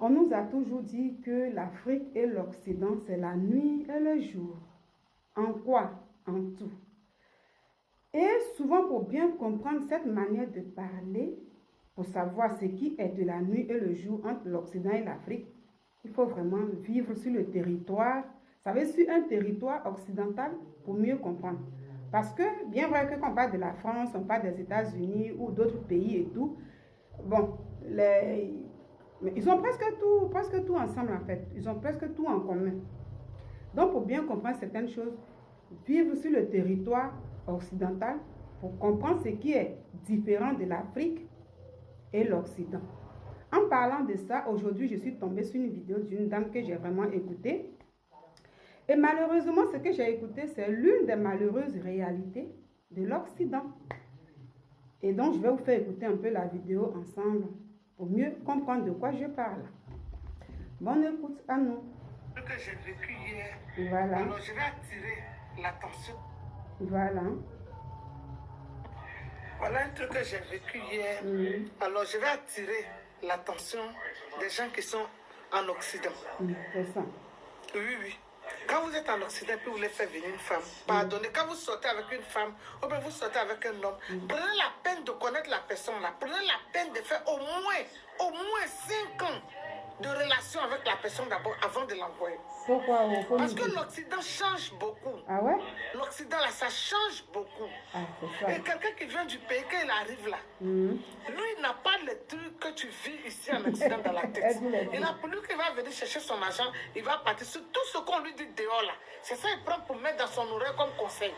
On nous a toujours dit que l'Afrique et l'Occident, c'est la nuit et le jour. En quoi? En tout. Et souvent, pour bien comprendre cette manière de parler, pour savoir ce qui est de la nuit et le jour entre l'Occident et l'Afrique, il faut vraiment vivre sur le territoire, vous savez, sur un territoire occidental pour mieux comprendre. Parce que, bien vrai que quand on parle de la France, on parle des États-Unis ou d'autres pays et tout, bon, ils ont presque tout ensemble en fait. Ils ont presque tout en commun. Donc, pour bien comprendre certaines choses, vivre sur le territoire occidental pour comprendre ce qui est différent de l'Afrique et l'Occident. En parlant de ça, aujourd'hui, je suis tombée sur une vidéo d'une dame que j'ai vraiment écoutée. Et malheureusement, ce que j'ai écouté, c'est l'une des malheureuses réalités de l'Occident. Et donc, je vais vous faire écouter un peu la vidéo ensemble pour mieux comprendre de quoi je parle. Bonne écoute à nous. Ce que j'ai vécu hier, Voilà. alors je vais attirer l'attention. Voilà. Voilà un truc que j'ai vécu hier. Alors je vais attirer l'attention des gens qui sont en Occident. C'est ça. Oui, oui. Quand vous êtes en Occident et puis vous voulez faire venir une femme, pardonnez, quand vous sortez avec une femme ou bien vous sortez avec un homme, prenez la peine de connaître la personne là. Prenez la peine de faire au moins 5 ans de relation avec la personne d'abord avant de l'envoyer. Pourquoi? Parce que l'Occident change beaucoup. Ah ouais? L'Occident là, ça change beaucoup. Ah, c'est ça. Et quelqu'un qui vient du pays, quand il arrive là, lui, il n'a pas les trucs que tu vis ici en Occident dans la tête. Il a pour lui qu'il va venir chercher son argent, il va partir sur tout ce qu'on lui dit dehors là. C'est ça qu'il prend pour mettre dans son oreille comme conseil.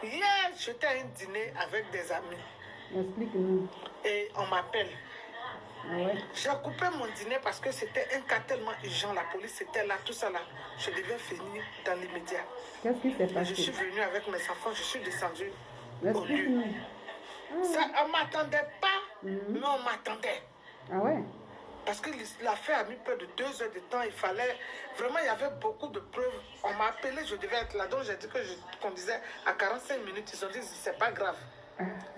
Hier, j'étais à un dîner avec des amis. Explique-nous. Et on m'appelle. Ah ouais? J'ai coupé mon dîner parce que c'était un cas tellement urgent. La police était là, tout ça là. Je devais finir dans l'immédiat. Qu'est-ce qui s'est Je suis passé? venue avec mes enfants, je suis descendue au lieu. Explique-nous. Ça, on ne m'attendait pas, mais on m'attendait. Ah ouais? Parce que l'affaire a mis près de 2 heures de temps. Il fallait, vraiment, il y avait beaucoup de preuves. On m'a appelé, je devais être là. Donc j'ai dit que je conduisais à 45 minutes. Ils ont dit, c'est pas grave.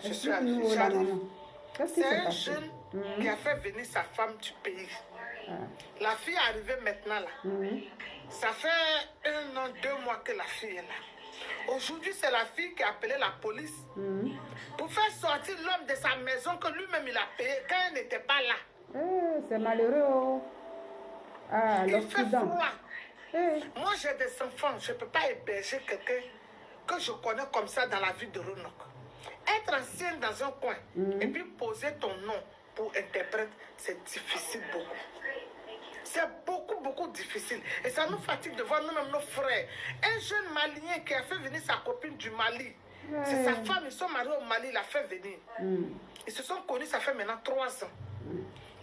Je suis Explique-nous, j'arrive. Qu'est-ce qui C'est s'est un passé? jeune qui a fait venir sa femme du pays. La fille est arrivée maintenant là. Ça fait 1 an, 2 mois que la fille est là. Aujourd'hui, c'est la fille qui a appelé la police pour faire sortir l'homme de sa maison que lui-même il a payé quand elle n'était pas là. C'est malheureux. Oh. Ah, Il fait l'Occident. froid. Moi, j'ai des enfants. Je ne peux pas héberger quelqu'un que je connais comme ça dans la ville de Roanoke. Être ancienne dans un coin et puis poser ton nom pour interprète, c'est difficile beaucoup. C'est beaucoup difficile. Et ça nous fatigue de voir nous-mêmes nos frères. Un jeune Malien qui a fait venir sa copine du Mali. C'est sa femme, ils sont mariés au Mali, il a fait venir. Ils se sont connus, ça fait maintenant 3 ans.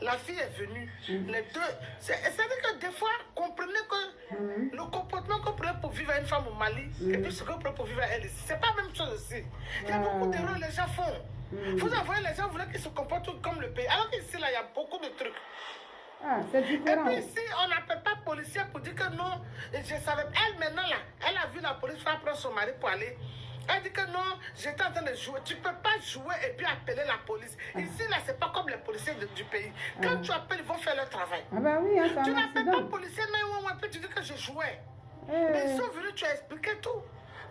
La fille est venue. Les deux. C'est-à-dire que des fois, comprenez que le comportement qu'on prend pour vivre à une femme au Mali et puis ce qu'on prend pour vivre à elle ici, c'est pas la même chose aussi. Il y a beaucoup d'erreurs que les gens font. Vous envoyez les gens, vous voulez qu'ils se comportent comme le pays. Alors qu'ici, là, il y a beaucoup de trucs. Ah, c'est différent. Et puis ici, on n'appelle pas policier pour dire que non. Je savais. Elle, maintenant, là, elle a vu la police faire prendre son mari pour aller. Elle dit que non, j'étais en train de jouer. Tu ne peux pas jouer et puis appeler la police. Ici, là, c'est pas comme les policiers du pays. Quand tu appelles, ils vont faire leur travail. Ah bah oui, hein, Tu n'appelles pas policier, mais puis tu dis que je jouais. Mais ils sont venus, tu as expliqué tout.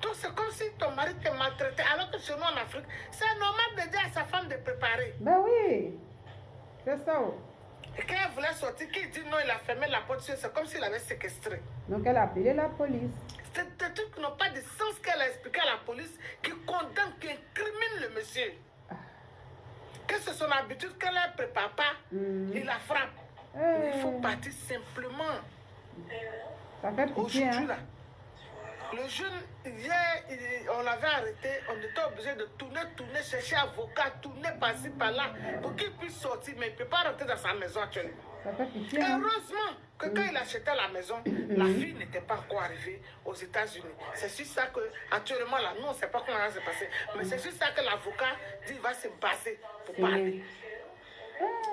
Donc c'est comme si ton mari te maltraitait. Alors que chez nous en Afrique, c'est normal de dire à sa femme de préparer. Ben oui, c'est ça. Et quand elle voulait sortir, qui dit non, il a fermé la porte, c'est comme s'il avait séquestré. Donc elle a appelé la police. C'est des trucs qui n'ont pas de sens qu'elle a expliqué à la police, qui condamne, qui incrimine le monsieur. Que c'est son habitude qu'elle ne prépare pas, il la frappe. Il faut partir simplement. Ça fait pitié, Aujourd'hui, hein? là, le jeune, hier, on l'avait arrêté, on était obligé de tourner, chercher avocat, tourner par-ci, par-là, pour qu'il puisse sortir, mais il ne peut pas rentrer dans sa maison actuellement. Ça fait pitié, hein? Heureusement que quand il achetait la maison, la fille n'était pas encore arrivée aux États-Unis. C'est sur ça que, actuellement, là, nous, on ne sait pas comment ça s'est passé, mais c'est sur ça que l'avocat dit qu'il va se baser pour parler.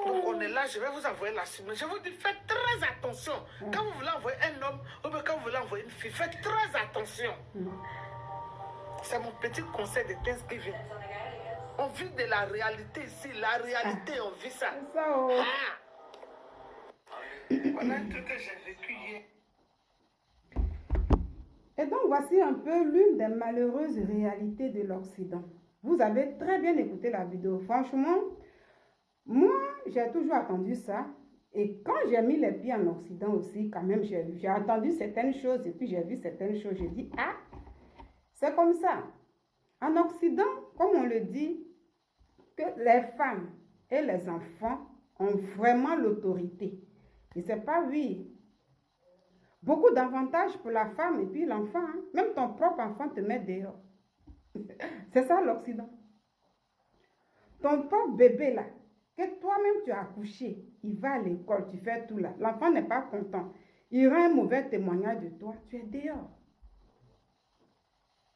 Donc on est là, je vais vous envoyer la suite. Mais je vous dis, faites très attention. Quand vous voulez envoyer un homme ou bien quand vous voulez envoyer une fille, faites très attention. C'est mon petit conseil de Thanksgiving. On vit de la réalité ici, la réalité, on vit ça. C'est ça, oh. Voilà un truc que j'ai vécu hier. Et donc, voici un peu l'une des malheureuses réalités de l'Occident. Vous avez très bien écouté la vidéo. Franchement, moi, j'ai toujours attendu ça. Et quand j'ai mis les pieds en Occident aussi, quand même, j'ai entendu certaines choses et puis j'ai vu certaines choses. J'ai dit, ah, c'est comme ça. En Occident, comme on le dit, que les femmes et les enfants ont vraiment l'autorité. Et c'est pas oui. Beaucoup d'avantages pour la femme et puis l'enfant. Hein. Même ton propre enfant te met dehors. C'est ça l'Occident. Ton propre bébé là, que toi-même tu as accouché, il va à l'école, tu fais tout là. L'enfant n'est pas content. Il rend un mauvais témoignage de toi. Tu es dehors.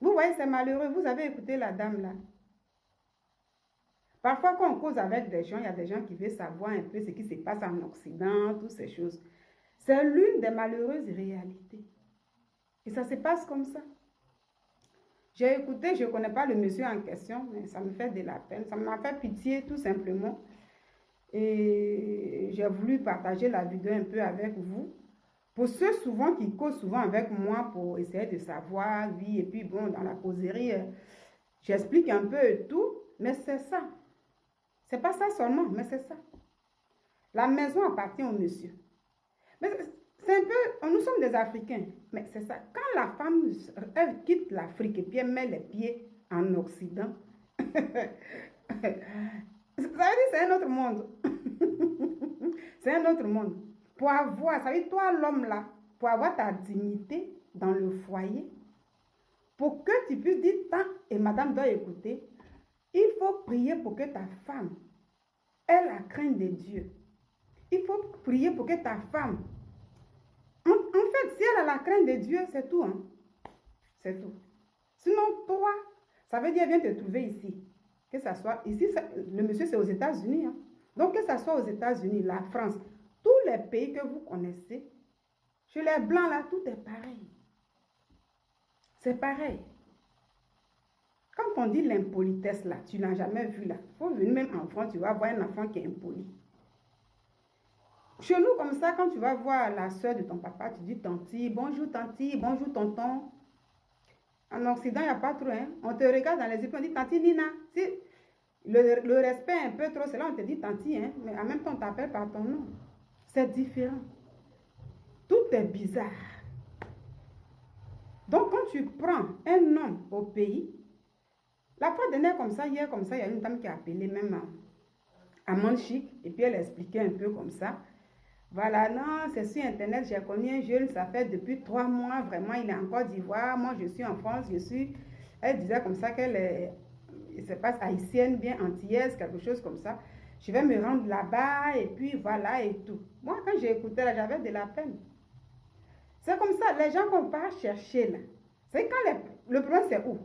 Vous voyez, c'est malheureux. Vous avez écouté la dame là. Parfois, quand on cause avec des gens, il y a des gens qui veulent savoir un peu ce qui se passe en Occident, toutes ces choses. C'est l'une des malheureuses réalités. Et ça se passe comme ça. J'ai écouté, je ne connais pas le monsieur en question, mais ça me fait de la peine. Ça m'a fait pitié tout simplement. Et j'ai voulu partager la vidéo un peu avec vous. Pour ceux souvent qui causent souvent avec moi pour essayer de savoir, oui, et puis bon, dans la causerie, j'explique un peu tout, mais c'est ça. C'est pas ça seulement, mais c'est ça. La maison appartient au monsieur. Mais c'est un peu, nous sommes des Africains, mais c'est ça. Quand la femme, elle quitte l'Afrique et puis elle met les pieds en Occident, ça veut dire c'est un autre monde. C'est un autre monde. Pour avoir, ça veut dire toi l'homme là, pour avoir ta dignité dans le foyer, pour que tu puisses dire tant, et madame doit écouter, il faut prier pour que ta femme ait la crainte de Dieu. Il faut prier pour que ta femme, en fait, si elle a la crainte de Dieu, c'est tout. Hein? C'est tout. Sinon, toi, ça veut dire viens te trouver ici. Que ça soit ici, le monsieur c'est aux États-Unis. Hein? Donc que ça soit aux États-Unis, la France, tous les pays que vous connaissez, chez les Blancs là, tout est pareil. C'est pareil. Quand on dit l'impolitesse là, tu n'as jamais vu là. Il faut venir même en France, tu vas voir un enfant qui est impoli. Chez nous, comme ça, quand tu vas voir la soeur de ton papa, tu dis tanti, bonjour tonton. En Occident, il n'y a pas trop. Hein? On te regarde dans les yeux, on dit tanti Nina. Si le respect est un peu trop, c'est là on te dit tanti, hein? Mais en même temps, on t'appelle par ton nom. C'est différent. Tout est bizarre. Donc, quand tu prends un homme au pays, la fois dernière comme ça, hier comme ça, il y a une dame qui a appelé même à Manchic, et puis elle expliquait un peu comme ça. Voilà, non, c'est sur Internet, j'ai connu un jeune, ça fait depuis 3 mois, vraiment, il est en Côte d'Ivoire, moi je suis en France, elle disait comme ça qu'elle est, se passe haïtienne, bien antillaise, quelque chose comme ça. Je vais me rendre là-bas, et puis voilà, et tout. Moi, quand j'ai écouté là, j'avais de la peine. C'est comme ça, les gens qu'on part chercher là, c'est quand le problème c'est où?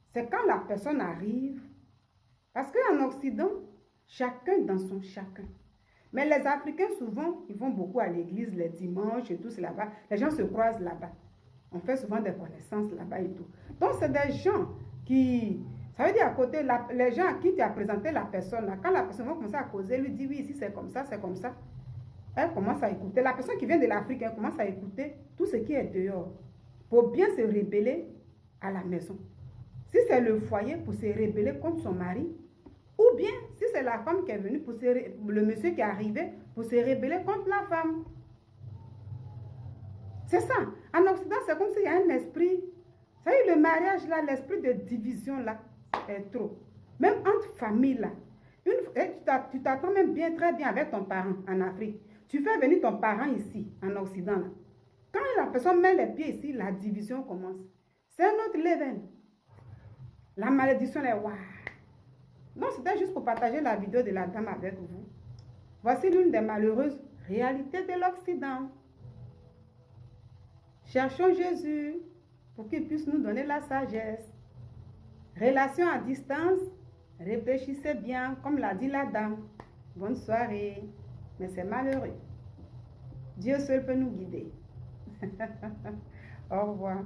C'est quand la personne arrive, parce qu'en Occident, chacun dans son chacun. Mais les Africains, souvent, ils vont beaucoup à l'église les dimanches et tout, c'est là-bas. Les gens se croisent là-bas. On fait souvent des connaissances là-bas et tout. Donc, c'est des gens qui... Ça veut dire à côté, les gens à qui tu as présenté la personne, là, quand la personne va commencer à causer, lui dit, oui, ici c'est comme ça, c'est comme ça. Elle commence à écouter. La personne qui vient de l'Afrique, elle commence à écouter tout ce qui est dehors pour bien se rebeller à la maison. Si c'est le foyer, pour se rebeller contre son mari, ou bien, si c'est la femme qui est venue, le monsieur qui est arrivé, pour se rebeller contre la femme. C'est ça. En Occident, c'est comme s'il y a un esprit. Vous savez, le mariage là, l'esprit de division là, est trop. Même entre familles là. Tu t'attends même bien, très bien avec ton parent en Afrique. Tu fais venir ton parent ici, en Occident là. Quand la personne met les pieds ici, la division commence. C'est un autre level. La malédiction est waouh. Donc, c'était juste pour partager la vidéo de la dame avec vous. Voici l'une des malheureuses réalités de l'Occident. Cherchons Jésus pour qu'il puisse nous donner la sagesse. Relation à distance, réfléchissez bien, comme l'a dit la dame. Bonne soirée. Mais c'est malheureux. Dieu seul peut nous guider. Au revoir.